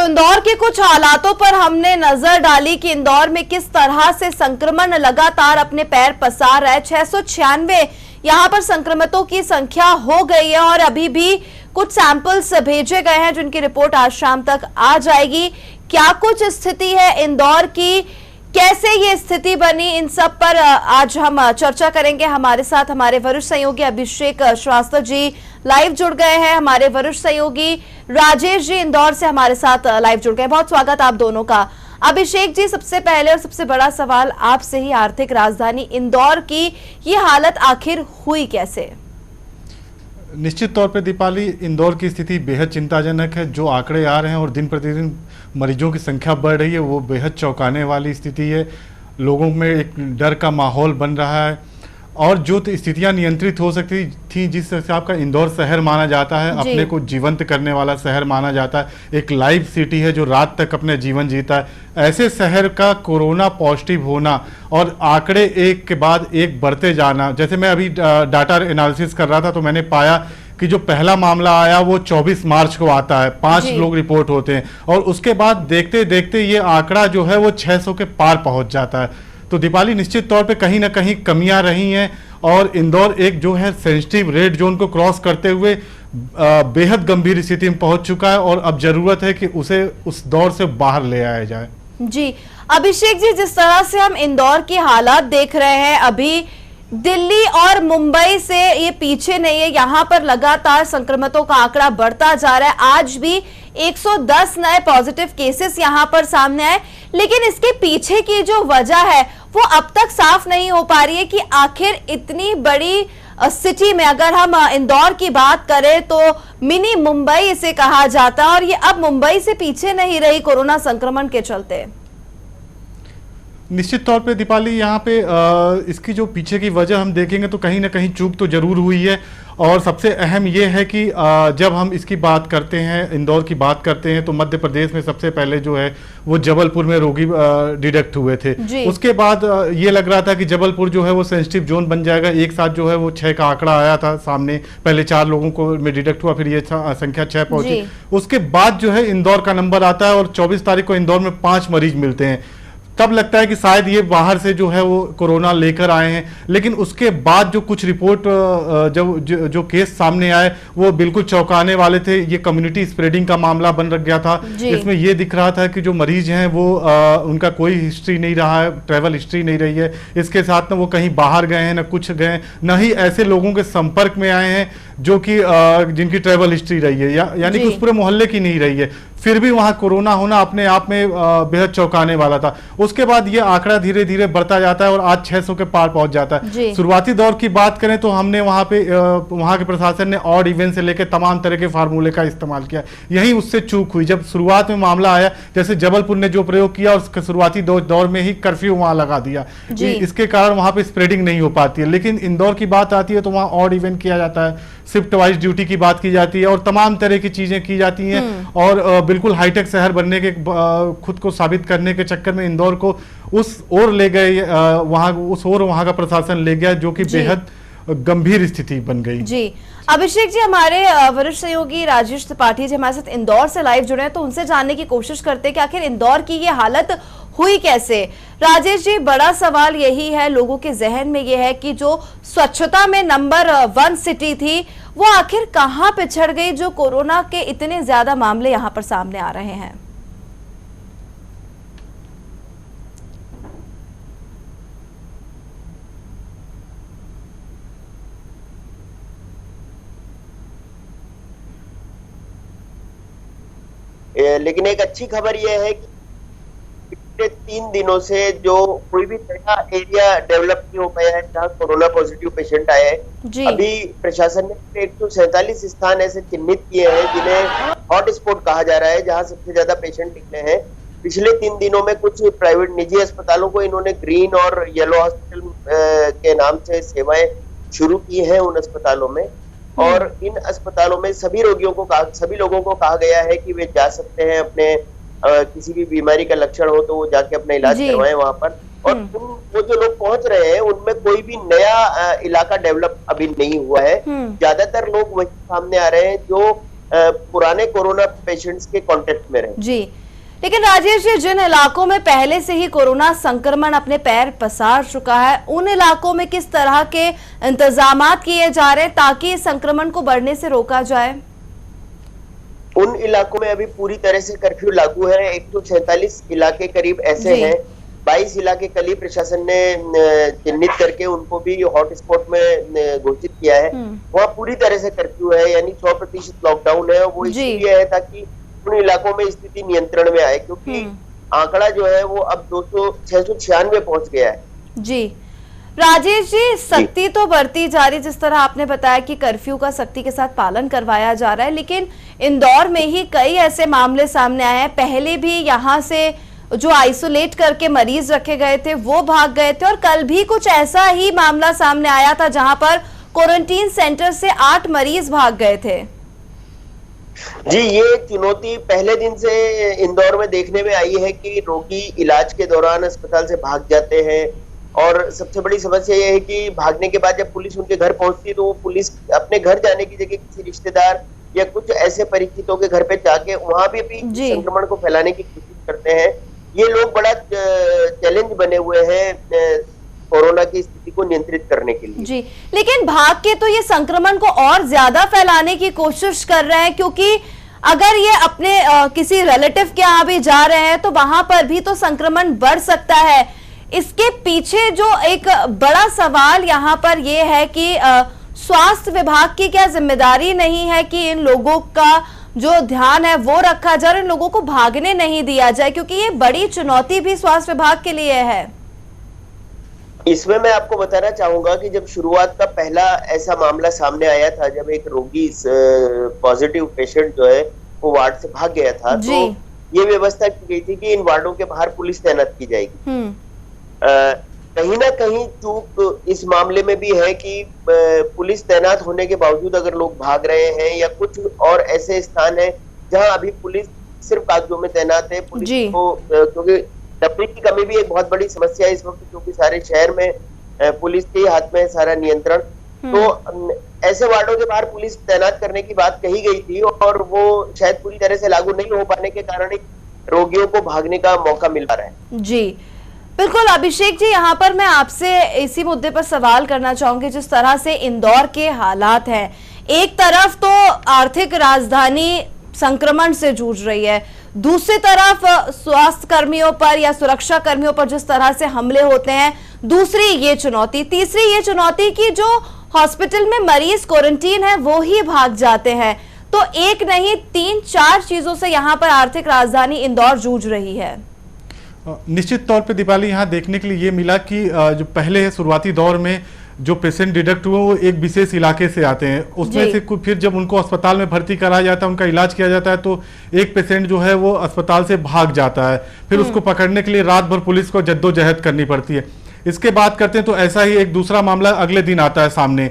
इंदौर के कुछ हालातों पर हमने नजर डाली कि इंदौर में किस तरह से संक्रमण लगातार अपने पैर पसार रहा है। 696 यहां पर संक्रमितों की संख्या हो गई है और अभी भी कुछ सैंपल्स भेजे गए हैं जिनकी रिपोर्ट आज शाम तक आ जाएगी। क्या कुछ स्थिति है इंदौर की, कैसे ये स्थिति बनी, इन सब पर आज हम चर्चा करेंगे। हमारे साथ हमारे वरिष्ठ सहयोगी अभिषेक श्रीवास्तव जी लाइव जुड़ गए हैं। हमारे वरिष्ठ सहयोगी राजेश जी इंदौर से हमारे साथ लाइव जुड़ गए। बहुत स्वागत आप दोनों का। अभिषेक जी, सबसे पहले और सबसे बड़ा सवाल आपसे ही, आर्थिक राजधानी इंदौर की ये हालत आखिर हुई कैसे? निश्चित तौर पे दीपाली, इंदौर की स्थिति बेहद चिंताजनक है। जो आंकड़े आ रहे हैं और दिन प्रतिदिन मरीजों की संख्या बढ़ रही है वो बेहद चौंकाने वाली स्थिति है। लोगों में एक डर का माहौल बन रहा है और जो स्थितियां नियंत्रित हो सकती थी, जिस हिसाब का इंदौर शहर माना जाता है, अपने को जीवंत करने वाला शहर माना जाता है, एक लाइव सिटी है जो रात तक अपने जीवन जीता है, ऐसे शहर का कोरोना पॉजिटिव होना और आंकड़े एक के बाद एक बढ़ते जाना। जैसे मैं अभी डाटा एनालिसिस कर रहा था तो मैंने पाया कि जो पहला मामला आया वो 24 मार्च को आता है, 5 लोग रिपोर्ट होते हैं और उसके बाद देखते देखते ये आंकड़ा जो है वो 600 के पार पहुंच जाता है। तो दीपाली, निश्चित तौर पे कहीं ना कहीं कमियां रही हैं और इंदौर एक जो है सेंसिटिव रेड जोन को क्रॉस करते हुए बेहद गंभीर स्थिति में पहुंच चुका है और अब जरूरत है कि उसे उस दौर से बाहर ले आया जाए। जी अभिषेक जी, जिस तरह से हम इंदौर की हालात देख रहे हैं, अभी दिल्ली और मुंबई से ये पीछे नहीं है। यहाँ पर लगातार संक्रमितों का आंकड़ा बढ़ता जा रहा है। आज भी 110 नए पॉजिटिव केसेस यहाँ पर सामने आए, लेकिन इसके पीछे की जो वजह है वो अब तक साफ नहीं हो पा रही है कि आखिर इतनी बड़ी सिटी में, अगर हम इंदौर की बात करें तो मिनी मुंबई इसे कहा जाता है और ये अब मुंबई से पीछे नहीं रही कोरोना संक्रमण के चलते। निश्चित तौर पे दीपाली, यहाँ पे इसकी जो पीछे की वजह हम देखेंगे तो कहीं ना कहीं चूक तो जरूर हुई है और सबसे अहम ये है कि जब हम इसकी बात करते हैं, इंदौर की बात करते हैं, तो मध्य प्रदेश में सबसे पहले जो है वो जबलपुर में रोगी डिटेक्ट हुए थे। उसके बाद ये लग रहा था कि जबलपुर जो है वो सेंसिटिव जोन बन जाएगा। एक साथ जो है वो 6 का आंकड़ा आया था सामने, पहले 4 लोगों को में डिटेक्ट हुआ, फिर ये संख्या 6 पहुंची। उसके बाद जो है इंदौर का नंबर आता है और 24 तारीख को इंदौर में 5 मरीज मिलते हैं। तब लगता है कि शायद ये बाहर से जो है वो कोरोना लेकर आए हैं, लेकिन उसके बाद जो कुछ रिपोर्ट जो केस सामने आए वो बिल्कुल चौंकाने वाले थे। ये कम्युनिटी स्प्रेडिंग का मामला बन गया था। इसमें ये दिख रहा था कि जो मरीज हैं वो उनका कोई हिस्ट्री नहीं रहा है, ट्रैवल हिस्ट्री नहीं रही है। इसके साथ ना वो कहीं बाहर गए हैं, ना कुछ गए, ना ही ऐसे लोगों के संपर्क में आए हैं जो कि जिनकी ट्रैवल हिस्ट्री रही है, यानी कि उस पूरे मोहल्ले की नहीं रही है। फिर भी वहां कोरोना होना अपने आप में बेहद चौंकाने वाला था। उसके बाद ये आंकड़ा धीरे धीरे बढ़ता जाता है और आज 600 के पार पहुंच जाता है। शुरुआती दौर की बात करें तो हमने वहां के प्रशासन ने ऑड इवन से लेकर तमाम तरह के फार्मूले का इस्तेमाल किया। यही उससे चूक हुई। जब शुरुआत में मामला आया, जैसे जबलपुर ने जो प्रयोग किया, उसके शुरुआती दौर में ही कर्फ्यू वहां लगा दिया, इसके कारण वहां पे स्प्रेडिंग नहीं हो पाती है। लेकिन इंदौर की बात आती है तो वहां ऑड इवन किया जाता है, शिफ्ट वाइज ड्यूटी की बात की जाती है और तमाम तरह की चीजें की जाती हैं और बिल्कुल हाईटेक शहर बनने के खुद को साबित करने के चक्कर में इंदौर को उस ओर ले गए, वहां का प्रशासन ले गया, जो कि बेहद गंभीर स्थिति बन गई। जी अभिषेक जी, हमारे वरिष्ठ सहयोगी राजेश त्रिपाठी जी हमारे साथ इंदौर से लाइव जुड़े हैं, तो उनसे जानने की कोशिश करते हैं कि आखिर इंदौर की ये हालत हुई कैसे। राजेश जी, बड़ा सवाल यही है लोगों के जहन में, ये है कि जो स्वच्छता में नंबर 1 सिटी थी वो आखिर कहां पिछड़ गई, जो कोरोना के इतने ज्यादा मामले यहां पर सामने आ रहे हैं। लेकिन एक अच्छी खबर यह है कि पिछले 3 दिनों से जो कोई भी नया एरिया डेवलप नहीं हो पाया है जहाँ कोरोना पॉजिटिव पेशेंट आए हैं, अभी प्रशासन ने 147 स्थान ऐसे चिन्हित किए हैं जिन्हें हॉट स्पॉट कहा जा रहा है, जहाँ सबसे ज्यादा पेशेंट निकले हैं। पिछले 3 दिनों में कुछ प्राइवेट निजी अस्पतालों को इन्होंने ग्रीन और येलो हॉस्पिटल के नाम से सेवाएं शुरू की हैं उन अस्पतालों में, और इन अस्पतालों में सभी लोगों को कहा गया है कि वे जा सकते हैं, अपने किसी भी बीमारी का लक्षण हो तो वो जाके अपना इलाज करवाएं वहां पर। और वो जो लोग पहुंच रहे हैं उनमें कोई भी नया इलाका डेवलप अभी नहीं हुआ है। ज्यादातर लोग वही सामने आ रहे हैं जो पुराने कोरोना पेशेंट्स के कांटेक्ट में रहे। जी, लेकिन राजेश जी, जिन इलाकों में पहले से ही कोरोना संक्रमण अपने पैर पसार चुका है, उन इलाकों में किस तरह के इंतजामात किए जा रहे हैं ताकि संक्रमण को बढ़ने से रोका जाए? उन इलाकों में अभी पूरी तरह से कर्फ्यू लागू है। 147 इलाके करीब ऐसे हैं, 22 इलाके कल ही प्रशासन ने चिन्हित करके उनको भी हॉटस्पॉट में घोषित किया है। वहाँ पूरी तरह से कर्फ्यू है, यानी 100% लॉकडाउन है। वो इसलिए है ताकि उन इलाकों में स्थिति नियंत्रण में आए, क्योंकि आंकड़ा जो है वो अब 696 पहुंच गया है। जी राजेश जी, सख्ती तो बढ़ती जा रही, जिस तरह आपने बताया कि कर्फ्यू का सख्ती के साथ पालन करवाया जा रहा है, लेकिन इंदौर में ही कई ऐसे मामले सामने आए हैं। पहले भी यहाँ से जो आइसोलेट करके मरीज रखे गए थे वो भाग गए थे, और कल भी कुछ ऐसा ही मामला सामने आया था जहां पर क्वारंटीन सेंटर से 8 मरीज भाग गए थे। जी, ये चुनौती पहले दिन से इंदौर में देखने में आई है कि रोगी इलाज के दौरान अस्पताल से भाग जाते हैं, और सबसे बड़ी समस्या ये है कि भागने के बाद जब पुलिस उनके घर पहुंचती है तो वो पुलिस अपने घर जाने की जगह किसी रिश्तेदार या कुछ ऐसे परिचितों के घर पे जाके वहां भी संक्रमण को फैलाने की कोशिश करते हैं। ये लोग बड़ा चैलेंज बने हुए हैं कोरोना की स्थिति को नियंत्रित करने के लिए। जी, लेकिन भाग के तो ये संक्रमण को और ज्यादा फैलाने की कोशिश कर रहे हैं, क्योंकि अगर ये अपने किसी रिलेटिव के यहाँ भी जा रहे हैं तो वहां पर भी तो संक्रमण बढ़ सकता है। इसके पीछे जो एक बड़ा सवाल यहाँ पर ये है कि स्वास्थ्य विभाग की क्या जिम्मेदारी नहीं है कि इन लोगों का जो ध्यान है वो रखा जाए, इन लोगों को भागने नहीं दिया जाए, क्योंकि ये बड़ी चुनौती भी स्वास्थ्य विभाग के लिए है। इसमें मैं आपको बताना चाहूंगा कि जब शुरुआत का पहला ऐसा मामला सामने आया था, जब एक रोगी पॉजिटिव पेशेंट जो है वो वार्ड से भाग गया था, तो ये व्यवस्था की गई थी कि इन वार्डों के बाहर पुलिस तैनात की जाएगी। कहीं ना कहीं चूक इस मामले में भी है कि पुलिस तैनात होने के बावजूद अगर लोग भाग रहे हैं, या कुछ और ऐसे स्थान है जहां अभी पुलिस सिर्फ कागजों में तैनात है। पुलिस को क्योंकि डब्बे की कमी भी एक बहुत बड़ी समस्या है इस वक्त, क्योंकि सारे शहर में पुलिस के हाथ में है सारा नियंत्रण। तो ऐसे वार्डों के बाहर पुलिस तैनात करने की बात कही गई थी, और वो शायद पूरी तरह से लागू नहीं हो पाने के कारण रोगियों को भागने का मौका मिल रहा है। जी बिल्कुल अभिषेक जी, यहाँ पर मैं आपसे इसी मुद्दे पर सवाल करना चाहूंगी। जिस तरह से इंदौर के हालात हैं, एक तरफ तो आर्थिक राजधानी संक्रमण से जूझ रही है, दूसरी तरफ स्वास्थ्य कर्मियों पर या सुरक्षा कर्मियों पर जिस तरह से हमले होते हैं, दूसरी ये चुनौती, तीसरी ये चुनौती कि जो हॉस्पिटल में मरीज क्वारंटीन है वो ही भाग जाते हैं। तो एक नहीं 3-4 चीजों से यहाँ पर आर्थिक राजधानी इंदौर जूझ रही है। निश्चित तौर पे दीपाली यहाँ देखने के लिए ये मिला कि जो पहले शुरुआती दौर में जो पेशेंट डिटेक्ट हुए वो एक विशेष इलाके से आते हैं, उसमें से फिर जब उनको अस्पताल में भर्ती कराया जाता है, उनका इलाज किया जाता है, तो एक पेशेंट जो है वो अस्पताल से भाग जाता है। फिर उसको पकड़ने के लिए रात भर पुलिस को जद्दोजहद करनी पड़ती है। इसके बाद करते हैं तो ऐसा ही एक दूसरा मामला अगले दिन आता है सामने।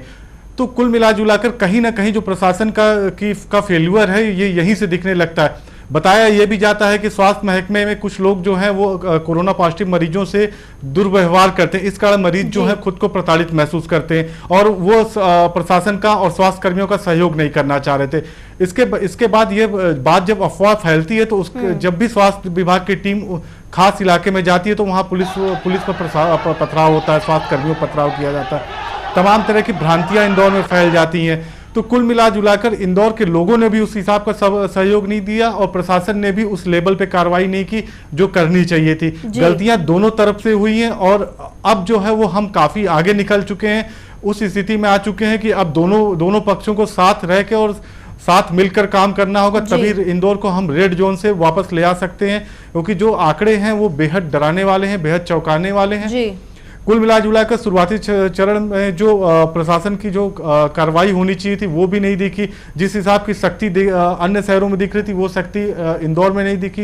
तो कुल मिला जुलाकर कहीं ना कहीं जो प्रशासन का फेल्यूर है ये यहीं से दिखने लगता है। बताया यह भी जाता है कि स्वास्थ्य महकमे में कुछ लोग जो हैं वो कोरोना पॉजिटिव मरीजों से दुर्व्यवहार करते हैं, इस कारण मरीज जो है खुद को प्रताड़ित महसूस करते हैं, और वो प्रशासन का और स्वास्थ्य कर्मियों का सहयोग नहीं करना चाह रहे थे। इसके बाद ये बात जब अफवाह फैलती है तो जब भी स्वास्थ्य विभाग की टीम खास इलाके में जाती है तो वहाँ पुलिस पर पथराव होता है, स्वास्थ्य कर्मियों पर पथराव किया जाता है, तमाम तरह की भ्रांतियां इंदौर में फैल जाती हैं। तो कुल मिला जुलाकर इंदौर के लोगों ने भी उस हिसाब का सहयोग नहीं दिया, और प्रशासन ने भी उस लेवल पे कार्रवाई नहीं की जो करनी चाहिए थी। गलतियां दोनों तरफ से हुई हैं, और अब जो है वो हम काफी आगे निकल चुके हैं, उस स्थिति में आ चुके हैं कि अब दोनों पक्षों को साथ रह के और साथ मिलकर काम करना होगा, तभी इंदौर को हम रेड जोन से वापस ले आ सकते हैं, क्योंकि जो आंकड़े हैं वो बेहद डराने वाले हैं, बेहद चौंकाने वाले हैं। कुल मिला जुला कर शुरुआती चरण में जो प्रशासन की जो कार्रवाई होनी चाहिए थी वो भी नहीं दिखी, जिस हिसाब की सख्ती अन्य शहरों में दिख रही थी वो सख्ती इंदौर में नहीं दिखी।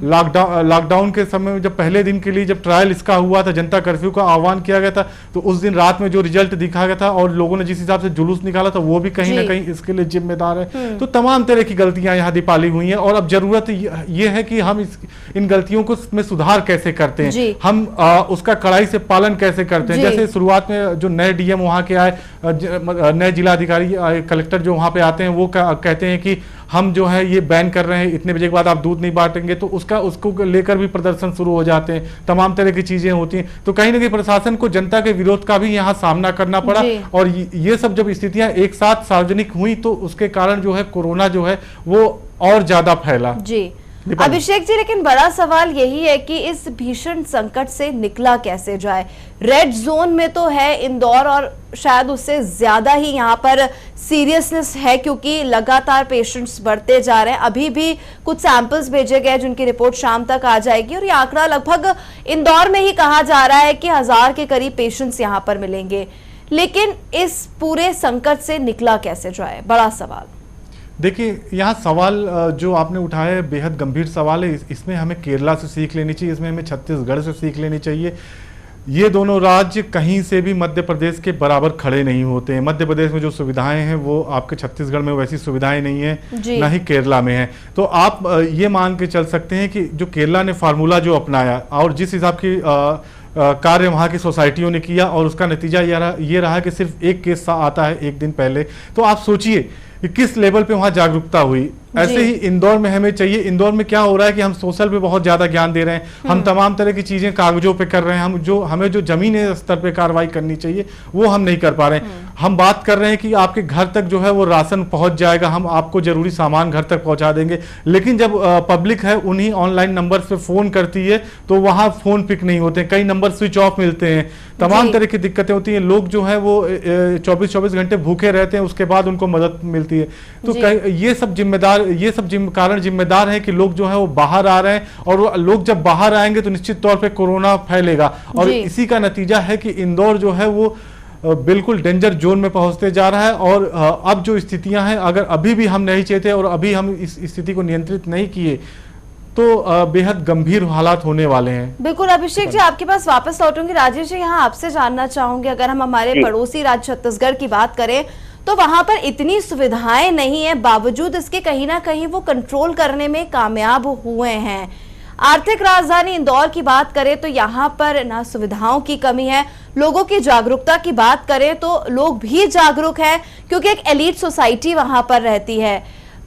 लॉकडाउन के समय में जब पहले दिन के लिए जब ट्रायल इसका हुआ था, जनता कर्फ्यू का आह्वान किया गया था, तो उस दिन रात में जो रिजल्ट दिखा गया था और लोगों ने जिस हिसाब से जुलूस निकाला था वो भी कहीं ना कहीं इसके लिए जिम्मेदार है। तो तमाम तरह की गलतियां यहाँ दीपाली हुई हैं, और अब जरूरत ये है कि हम इन गलतियों को में सुधार कैसे करते हैं, हम उसका कड़ाई से पालन कैसे करते हैं। जैसे शुरुआत में जो नए डीएम वहाँ के आए, नए जिलाधिकारी कलेक्टर जो वहाँ पे आते हैं, वो कहते हैं कि हम जो है ये बैन कर रहे हैं, इतने बजे के बाद आप दूध नहीं बांटेंगे, तो उसको लेकर भी प्रदर्शन शुरू हो जाते हैं, तमाम तरह की चीजें होती हैं। तो कहीं ना कहीं प्रशासन को जनता के विरोध का भी यहाँ सामना करना पड़ा, और ये सब जब स्थितियां एक साथ सार्वजनिक हुई तो उसके कारण जो है कोरोना जो है वो और ज्यादा फैला। जी अभिषेक जी, लेकिन बड़ा सवाल यही है कि इस भीषण संकट से निकला कैसे जाए। रेड जोन में तो है इंदौर, और शायद उससे ज्यादा ही यहाँ पर सीरियसनेस है, क्योंकि लगातार पेशेंट्स बढ़ते जा रहे हैं। अभी भी कुछ सैंपल्स भेजे गए जिनकी रिपोर्ट शाम तक आ जाएगी, और ये आंकड़ा लगभग इंदौर में ही कहा जा रहा है कि 1000 के करीब पेशेंट्स यहाँ पर मिलेंगे। लेकिन इस पूरे संकट से निकला कैसे जाए, बड़ा सवाल। देखिए, यहाँ सवाल जो आपने उठाया है बेहद गंभीर सवाल है। इसमें हमें केरला से सीख लेनी चाहिए, इसमें हमें छत्तीसगढ़ से सीख लेनी चाहिए। ये दोनों राज्य कहीं से भी मध्य प्रदेश के बराबर खड़े नहीं होते हैं। मध्य प्रदेश में जो सुविधाएं हैं वो आपके छत्तीसगढ़ में वैसी सुविधाएं नहीं है, ना ही केरला में है। तो आप ये मान के चल सकते हैं कि जो केरला ने फार्मूला जो अपनाया और जिस हिसाब की कार्य वहाँ की सोसाइटियों ने किया, और उसका नतीजा ये रहा कि सिर्फ एक केस आता है एक दिन पहले। तो आप सोचिए कि किस लेवल पे वहाँ जागरूकता हुई। ऐसे ही इंदौर में हमें चाहिए। इंदौर में क्या हो रहा है कि हम सोशल पे बहुत ज्यादा ज्ञान दे रहे हैं, हम तमाम तरह की चीजें कागजों पे कर रहे हैं, हमें जो जमीनी स्तर पे कार्रवाई करनी चाहिए वो हम नहीं कर पा रहे हैं। हम बात कर रहे हैं कि आपके घर तक जो है वो राशन पहुंच जाएगा, हम आपको जरूरी सामान घर तक पहुंचा देंगे, लेकिन जब पब्लिक है उन्हीं ऑनलाइन नंबर पे फोन करती है तो वहां फोन पिक नहीं होते, कई नंबर स्विच ऑफ मिलते हैं, तमाम तरह की दिक्कतें होती हैं। लोग जो है वो 24-24 घंटे भूखे रहते हैं, उसके बाद उनको मदद मिलती है। तो ये सब कारण जिम्मेदार है कि लोग जो है वो बाहर आ रहे हैं, और लोग जब बाहर आएंगे तो निश्चित तौर पे कोरोना फैलेगा, और इसी का नतीजा है कि इंदौर जो है वो बिल्कुल डेंजर जोन में पहुंचते जा रहा है। और अब जो स्थितियां हैं, अगर अभी भी हम नहीं चेते और अभी हम इस स्थिति को नियंत्रित नहीं किए तो बेहद गंभीर हालात होने वाले हैं। बिल्कुल अभिषेक जी, आपके पास वापस लौटूंगी। राजेश जी, यहाँ आपसे जानना चाहूंगी, अगर हम हमारे पड़ोसी राज्य छत्तीसगढ़ की बात करें तो वहां पर इतनी सुविधाएं नहीं है, बावजूद इसके कहीं ना कहीं वो कंट्रोल करने में कामयाब हुए हैं। आर्थिक राजधानी इंदौर की बात करें तो यहाँ पर ना सुविधाओं की कमी है। लोगों की जागरूकता की बात करें तो लोग भी जागरूक हैं, क्योंकि एक एलीट सोसाइटी वहां पर रहती है।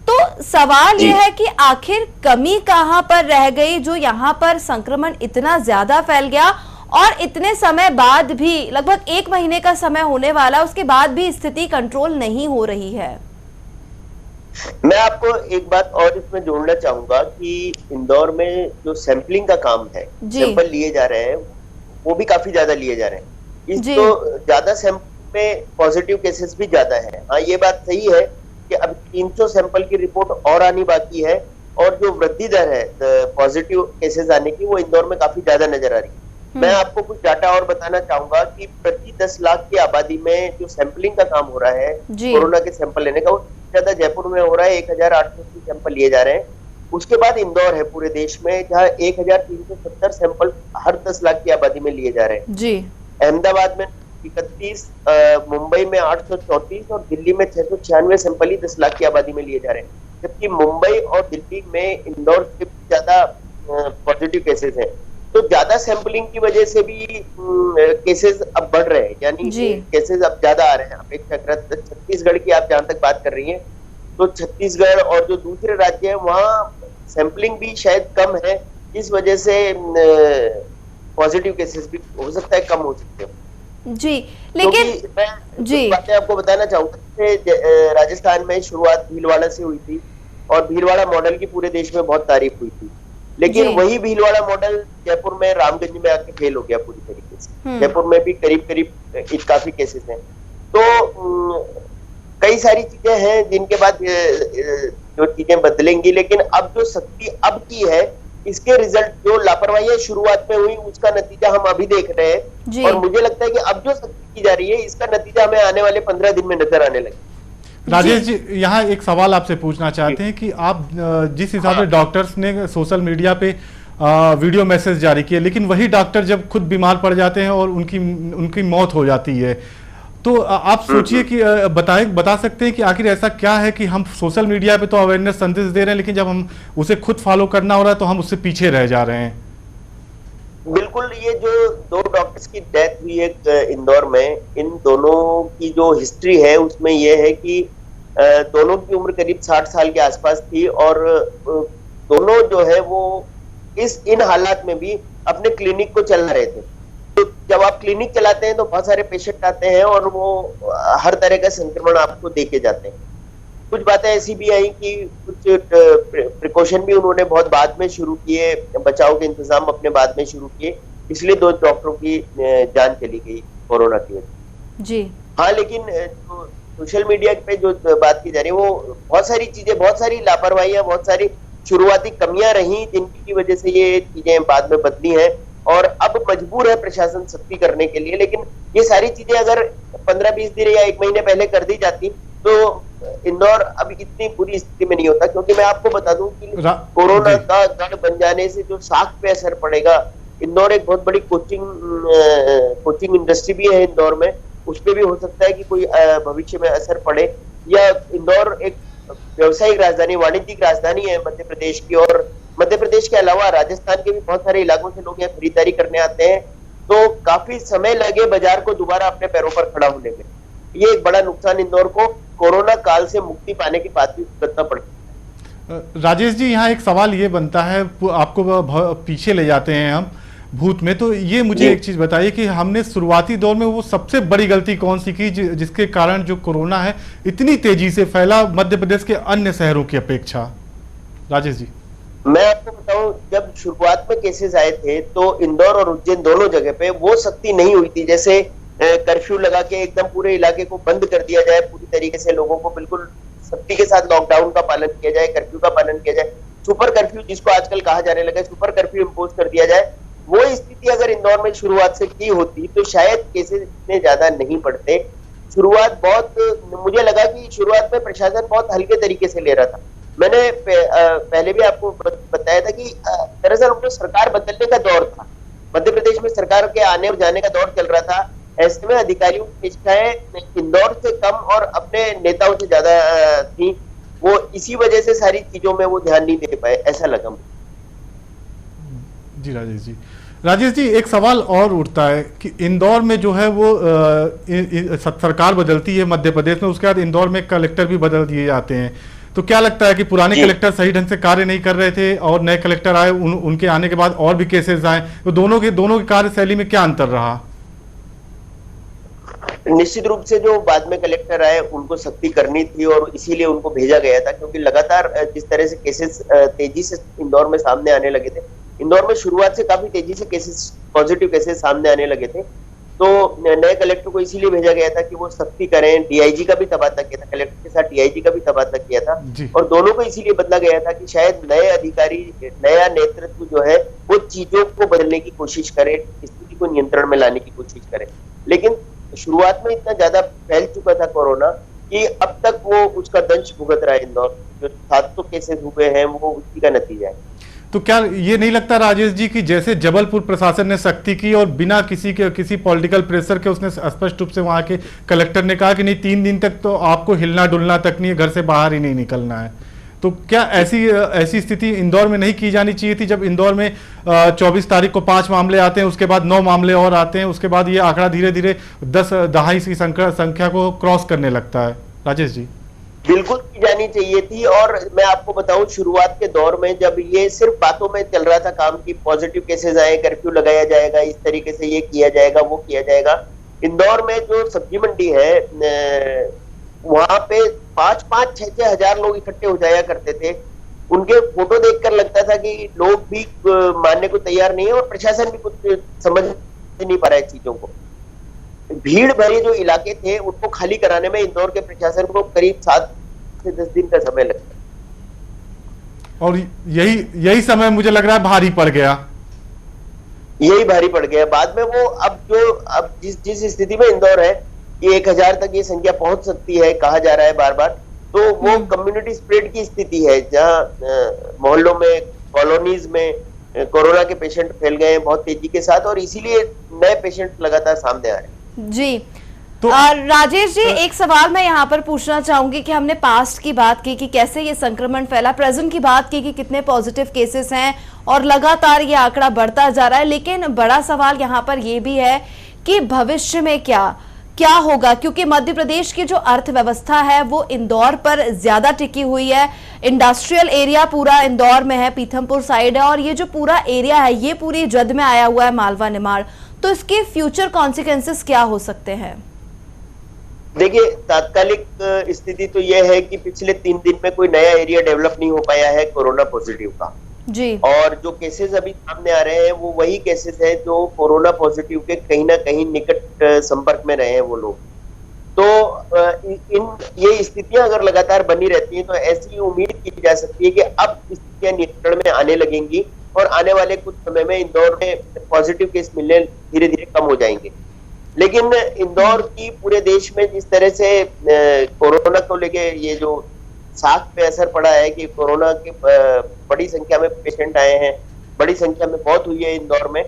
तो सवाल यह है कि आखिर कमी कहां पर रह गई, जो यहाँ पर संक्रमण इतना ज्यादा फैल गया, और इतने समय बाद भी, लगभग 1 महीने का समय होने वाला, उसके बाद भी स्थिति कंट्रोल नहीं हो रही है। मैं आपको एक बात और इसमें जोड़ना चाहूंगा कि इंदौर में जो सैंपलिंग का काम है, सैंपल लिए जा रहे हैं, वो भी काफी ज्यादा लिए जा रहे हैं। इस तो ज्यादा सैंपल में पॉजिटिव केसेस भी ज्यादा है। हाँ, ये बात सही है कि अब 300 सैंपल की रिपोर्ट और आनी बाकी है, और जो वृद्धि दर है पॉजिटिव केसेस आने की, वो इंदौर में काफी ज्यादा नजर आ रही है। मैं आपको कुछ डाटा और बताना चाहूंगा कि प्रति 10 लाख की आबादी में जो सैंपलिंग का काम हो रहा है, कोरोना के सैंपल लेने का, वो ज्यादा जयपुर में हो रहा है, 1880 सैंपल लिए जा रहे हैं। उसके बाद इंदौर है पूरे देश में, जहाँ 1370 सैंपल हर 10 लाख की आबादी में लिए जा रहे हैं। जी। अहमदाबाद में 31, मुंबई में 834 और दिल्ली में 696 सैंपल ही 10 लाख की आबादी में लिए जा रहे हैं, जबकि मुंबई और दिल्ली में इंदौर से ज्यादा पॉजिटिव केसेस हैं। तो ज्यादा सैंपलिंग की वजह से भी केसेस अब बढ़ रहे हैं, यानी केसेस अब ज्यादा आ रहे हैं अपेक्षाकृत। छत्तीसगढ़ की आप जहां तक बात कर रही हैं, तो छत्तीसगढ़ और जो दूसरे राज्य हैं वहाँ सैंपलिंग भी शायद कम है, इस वजह से पॉजिटिव केसेस भी हो सकता है कम हो सकते हैं। जी, लेकिन मैं बातें आपको बताना चाहूंगा। राजस्थान में शुरुआत भीलवाड़ा से हुई थी, और भीलवाड़ा मॉडल की पूरे देश में बहुत तारीफ हुई थी, लेकिन वही भीलवाड़ा मॉडल जयपुर में रामगंज में आके फेल हो गया पूरी तरीके से। जयपुर में भी करीब काफी केसेस हैं। तो कई सारी चीजें हैं जिनके बाद जो चीजें बदलेंगी, लेकिन अब जो सख्ती अब की है, इसके रिजल्ट जो लापरवाही शुरुआत में हुई उसका नतीजा हम अभी देख रहे हैं, और मुझे लगता है कि अब जो सख्ती की जा रही है इसका नतीजा हमें आने वाले 15 दिन में नजर आने लगे। राजेश जी, यहाँ एक सवाल आपसे पूछना चाहते हैं कि आप जिस हिसाब से डॉक्टर्स ने सोशल मीडिया पे वीडियो मैसेज जारी किए, लेकिन वही डॉक्टर जब खुद बीमार पड़ जाते हैं और उनकी मौत हो जाती है, तो आप सोचिए कि बता सकते हैं कि आखिर ऐसा क्या है कि हम सोशल मीडिया पे तो अवेयरनेस संदेश दे रहे हैं, लेकिन जब हम उसे खुद फॉलो करना हो रहा है तो हम उससे पीछे रह जा रहे हैं। बिल्कुल, ये जो दो डॉक्टर्स की डेथ हुई है इंदौर में, इन दोनों की जो हिस्ट्री है उसमें ये है कि दोनों की उम्र करीब 60 साल के आसपास थी और दोनों जो है वो इन हालात में भी अपने क्लिनिक को चला रहे थे। तो जब आप क्लिनिक चलाते हैं तो बहुत सारे पेशेंट आते हैं और वो हर तरह का संक्रमण आपको देके जाते हैं। कुछ बातें ऐसी भी आई कि कुछ प्रिकॉशन भी उन्होंने बहुत बाद में शुरू किए, बचाव के इंतजाम अपने बाद में शुरू किए, इसलिए 2 डॉक्टरों की जान चली गई कोरोना की वजह जी। हाँ, लेकिन जो सोशल मीडिया पे जो बात की जा रही है वो बहुत सारी चीजें, बहुत सारी लापरवाहियां, बहुत सारी शुरुआती कमियां रही जिनकी वजह से ये चीजें बाद में बदली हैं और अब मजबूर है प्रशासन सख्ती करने के लिए। लेकिन ये सारी चीजें अगर 15-20 दिन या 1 महीने पहले कर दी जाती तो इंदौर अभी इतनी बुरी स्थिति में नहीं होता, क्योंकि मैं आपको बता दूं कि कोरोना का गढ़ बन जाने से जो साख पे असर पड़ेगा, इंदौर एक बहुत बड़ी कोचिंग इंडस्ट्री भी है इंदौर में, उस पर भी हो सकता है कि कोई भविष्य में असर पड़े। या इंदौर एक व्यवसायिक राजधानी, वाणिज्यिक राजधानी है मध्य प्रदेश की, और मध्य प्रदेश के अलावा राजस्थान के भी बहुत सारे इलाकों से लोग यहाँ खरीदारी करने आते हैं, तो काफी समय लगे बाजार को दोबारा अपने पैरों पर खड़ा होने में। ये एक बड़ा नुकसान इंदौर को कोरोना काल से मुक्ति पाने के बाद भी भुगतना पड़ता है। राजेश जी, यहाँ एक सवाल ये बनता है, आपको पीछे ले जाते हैं हम भूत में, तो ये मुझे एक चीज बताइए कि हमने शुरुआती दौर में वो सबसे बड़ी गलती कौन सी की जिसके कारण जो कोरोना है इतनी तेजी से फैला मध्य प्रदेश के अन्य शहरों की अपेक्षा? राजेश जी, मैं आपको बताऊं, जब शुरुआत में केसेस आए थे तो इंदौर और उज्जैन दोनों जगह पे वो सख्ती नहीं हुई थी। जैसे कर्फ्यू लगा के एकदम पूरे इलाके को बंद कर दिया जाए, पूरी तरीके से लोगों को बिल्कुल सख्ती के साथ लॉकडाउन का पालन किया जाए, कर्फ्यू का पालन किया जाए, सुपर कर्फ्यू जिसको आजकल कहा जाने लगा, सुपर कर्फ्यू इम्पोज कर दिया जाए, वो स्थिति अगर इंदौर में शुरुआत से की होती तो शायद केसेस इतने ज्यादा नहीं बढ़ते। शुरुआत मुझे लगा कि शुरुआत में प्रशासन बहुत हल्के तरीके से ले रहा था। मैंने पहले भी आपको बताया था कि दरअसल उनको सरकार बदलने का दौर था, मध्य प्रदेश में सरकार के आने और जाने का दौर चल रहा था। ऐसे में अधिकारियों की निष्ठाएं इंदौर से कम और अपने नेताओं से ज्यादा थी, वो इसी वजह से सारी चीजों में वो ध्यान नहीं दे पाए, ऐसा लगा मुझे। जी राजेश जी, एक सवाल और उठता है कि इंदौर में जो है वो सरकार बदलती है मध्य प्रदेश में, उसके बाद इंदौर में कलेक्टर भी बदल दिए जाते हैं, तो क्या लगता है कि पुराने कलेक्टर सही ढंग से कार्य नहीं कर रहे थे और नए कलेक्टर आए, उनके आने के बाद और भी केसेस आए, तो दोनों की कार्यशैली में क्या अंतर रहा? निश्चित रूप से जो बाद में कलेक्टर आए उनको सख्ती करनी थी और इसीलिए उनको भेजा गया था, क्योंकि लगातार जिस तरह से केसेस तेजी से इंदौर में सामने आने लगे थे, इंदौर में शुरुआत से काफी तेजी से केसेस, पॉजिटिव केसेस सामने आने लगे थे, तो नए कलेक्टर को इसीलिए भेजा गया था कि वो सख्ती करें। डीआईजी का भी तबादला किया था, कलेक्टर के साथ डीआईजी का भी तबादला किया था, और दोनों को इसीलिए बदला गया था कि शायद नए अधिकारी, नया नेतृत्व जो है वो चीजों को बदलने की कोशिश करे, स्थिति को नियंत्रण में लाने की कोशिश करे। लेकिन शुरुआत में इतना ज्यादा फैल चुका था कोरोना कि अब तक वो उसका दंश भुगत रहा है इंदौर। जो 700 केसेस हुए हैं वो उसी का नतीजा है। तो क्या ये नहीं लगता राजेश जी कि जैसे जबलपुर प्रशासन ने सख्ती की और बिना किसी पॉलिटिकल प्रेशर के उसने स्पष्ट रूप से वहां के कलेक्टर ने कहा कि नहीं 3 दिन तक तो आपको हिलना डुलना तक नहीं है, घर से बाहर ही नहीं निकलना है, तो क्या ऐसी स्थिति इंदौर में नहीं की जानी चाहिए थी? जब इंदौर में 24 तारीख को 5 मामले आते हैं, उसके बाद 9 मामले और आते हैं, उसके बाद ये आंकड़ा धीरे धीरे 10-10 की संख्या को क्रॉस करने लगता है। राजेश जी, बिल्कुल की जानी चाहिए थी। और मैं आपको बताऊं, शुरुआत के दौर में जब ये सिर्फ बातों में चल रहा था काम की, पॉजिटिव केसेस आए, कर्फ्यू लगाया जाएगा, इस तरीके से ये किया जाएगा, वो किया जाएगा, इंदौर में जो सब्जी मंडी है वहां पे 5-5-6 हजार लोग इकट्ठे हो जाया करते थे। उनके फोटो देखकर लगता था कि लोग भी मानने को तैयार नहीं है और प्रशासन भी कुछ समझ नहीं पा रहा है चीजों को। भीड़ भरे जो इलाके थे उनको खाली कराने में इंदौर के प्रशासन को करीब 7 से 10 दिन का समय लगता है, और यही समय मुझे लग रहा है भारी पड़ गया। यही भारी पड़ गया। बाद में वो अब जिस स्थिति में इंदौर है, ये 1000 तक ये संख्या पहुंच सकती है, कहा जा रहा है बार बार, तो वो कम्युनिटी स्प्रेड की स्थिति है, जहां मोहल्लों में, कॉलोनीज में कोरोना के पेशेंट फैल गए हैं बहुत तेजी के साथ, और इसीलिए नए पेशेंट लगातार सामने आ रहे हैं। जी, तो राजेश जी, एक सवाल मैं यहाँ पर पूछना चाहूंगी कि हमने पास्ट की बात की कि कैसे ये संक्रमण फैला, प्रेजेंट की बात की कि कितने पॉजिटिव केसेस हैं और लगातार ये आंकड़ा बढ़ता जा रहा है, लेकिन बड़ा सवाल यहाँ पर ये भी है कि भविष्य में क्या होगा, क्योंकि मध्य प्रदेश की जो अर्थव्यवस्था है वो इंदौर पर ज्यादा टिकी हुई है। इंडस्ट्रियल एरिया पूरा इंदौर में है, पीथमपुर साइड है, और ये जो पूरा एरिया है ये पूरी जद में आया हुआ है, मालवा निमाड़। तो इसके फ्यूचर कॉन्सिक्वेंसेस क्या हो सकते हैं? देखिए, तात्कालिक स्थिति तो यह है कि पिछले 3 दिन में कोई नया एरिया डेवलप नहीं हो पाया है कोरोना पॉजिटिव का जी। और जो केसेस अभी सामने आ रहे हैं वो वही केसेस हैं जो कोरोना पॉजिटिव के कहीं ना कहीं निकट संपर्क में रहे हैं वो लोग। तो ये स्थितियां अगर लगातार बनी रहती हैं तो ऐसी उम्मीद की जा सकती है कि अब स्थितियां नियंत्रण में आने लगेंगी और आने वाले कुछ समय में इंदौर में पॉजिटिव केस मिलने धीरे धीरे कम हो जाएंगे। लेकिन इंदौर की पूरे देश में जिस तरह से कोरोना को लेके ये जो साख पे असर पड़ा है कि कोरोना के बड़ी संख्या में पेशेंट आए हैं, बड़ी संख्या में मौत हुई है इंदौर में,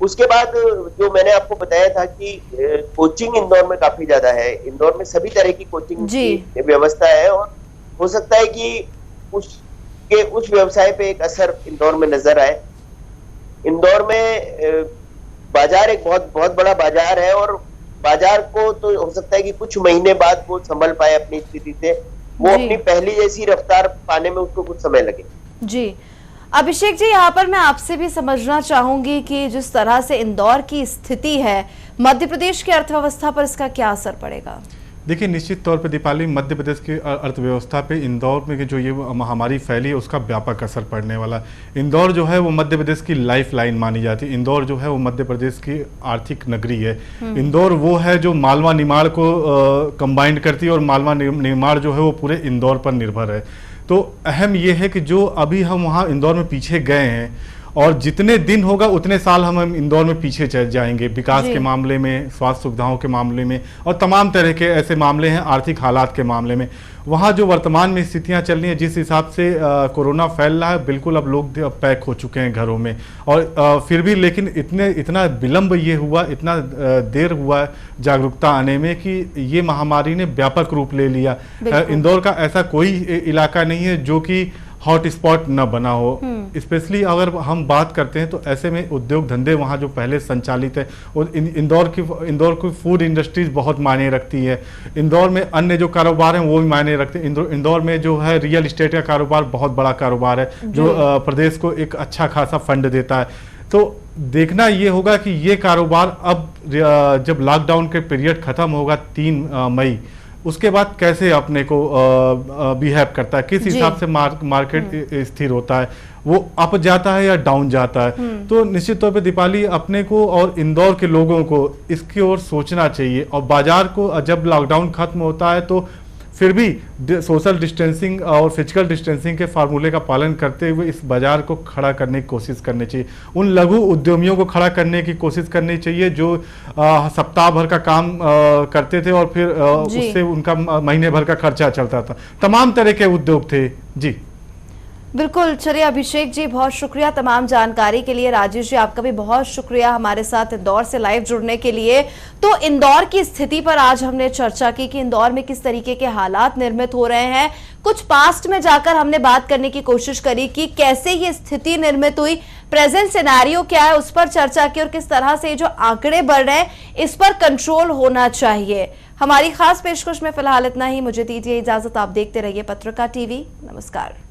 उसके बाद जो मैंने आपको बताया था कि कोचिंग इंदौर में काफी ज्यादा है। इंदौर में सभी तरह की कोचिंग की व्यवस्था है और हो सकता है कि उस व्यवसाय पे एक असर इंदौर में नजर आए। इंदौर में बाजार एक बहुत बड़ा बाजार है और बाजार को तो हो सकता है कि कुछ महीने बाद वो संभल पाए अपनी स्थिति से, वो अपनी पहली जैसी रफ्तार पाने में उसको कुछ समय लगे। जी अभिषेक जी, यहाँ पर मैं आपसे भी समझना चाहूंगी कि जिस तरह से इंदौर की स्थिति है, मध्य प्रदेश की अर्थव्यवस्था पर इसका क्या असर पड़ेगा? देखिए, निश्चित तौर पे दीपाली, मध्य प्रदेश की अर्थव्यवस्था पे इंदौर में जो ये महामारी फैली है उसका व्यापक असर पड़ने वाला। इंदौर जो है वो मध्य प्रदेश की लाइफ लाइन मानी जाती है। इंदौर जो है वो मध्य प्रदेश की आर्थिक नगरी है। इंदौर वो है जो मालवा निमाड़ को कंबाइंड करती है और मालवा निमाड़ जो है वो पूरे इंदौर पर निर्भर है। तो अहम ये है कि जो अभी हम वहाँ इंदौर में पीछे गए हैं और जितने दिन होगा उतने साल हम इंदौर में पीछे चल जाएंगे, विकास के मामले में, स्वास्थ्य सुविधाओं के मामले में और तमाम तरह के ऐसे मामले हैं आर्थिक हालात के मामले में। वहाँ जो वर्तमान में स्थितियाँ चल रही हैं, जिस हिसाब से कोरोना फैल रहा है, बिल्कुल अब लोग पैक हो चुके हैं घरों में। और फिर भी लेकिन इतना विलम्ब ये हुआ, इतना देर हुआ जागरूकता आने में कि ये महामारी ने व्यापक रूप ले लिया। इंदौर का ऐसा कोई इलाका नहीं है जो कि हॉट स्पॉट न बना हो। स्पेशली अगर हम बात करते हैं तो ऐसे में उद्योग धंधे वहाँ जो पहले संचालित है, और इंदौर की फूड इंडस्ट्रीज बहुत मायने रखती है। इंदौर में अन्य जो कारोबार हैं वो भी मायने रखते हैं। इंदौर में जो है रियल एस्टेट का कारोबार बहुत बड़ा कारोबार है जो प्रदेश को एक अच्छा खासा फंड देता है। तो देखना ये होगा कि ये कारोबार अब जब लॉकडाउन के पीरियड खत्म होगा 3 मई, उसके बाद कैसे अपने को बिहेव करता है, किस हिसाब से मार्केट स्थिर होता है, वो अप जाता है या डाउन जाता है। तो निश्चित तौर पे दीपाली, अपने को और इंदौर के लोगों को इसकी ओर सोचना चाहिए। और बाजार को जब लॉकडाउन खत्म होता है तो फिर भी सोशल डिस्टेंसिंग और फिजिकल डिस्टेंसिंग के फार्मूले का पालन करते हुए इस बाजार को खड़ा करने की कोशिश करनी चाहिए। उन लघु उद्यमियों को खड़ा करने की कोशिश करनी चाहिए जो सप्ताह भर का काम करते थे और फिर उससे उनका महीने भर का खर्चा चलता था। तमाम तरह के उद्योग थे। जी बिल्कुल। चलिए अभिषेक जी, बहुत शुक्रिया तमाम जानकारी के लिए। राजेश जी, आपका भी बहुत शुक्रिया हमारे साथ इंदौर से लाइव जुड़ने के लिए। तो इंदौर की स्थिति पर आज हमने चर्चा की कि इंदौर में किस तरीके के हालात निर्मित हो रहे हैं। कुछ पास्ट में जाकर हमने बात करने की कोशिश करी कि कैसे ये स्थिति निर्मित हुई, प्रेजेंट सिनेरियो क्या है उस पर चर्चा की, और किस तरह से जो आंकड़े बढ़ रहे हैं इस पर कंट्रोल होना चाहिए। हमारी खास पेशकश में फिलहाल इतना ही। मुझे दीजिए इजाजत। आप देखते रहिए पत्रकार टीवी। नमस्कार।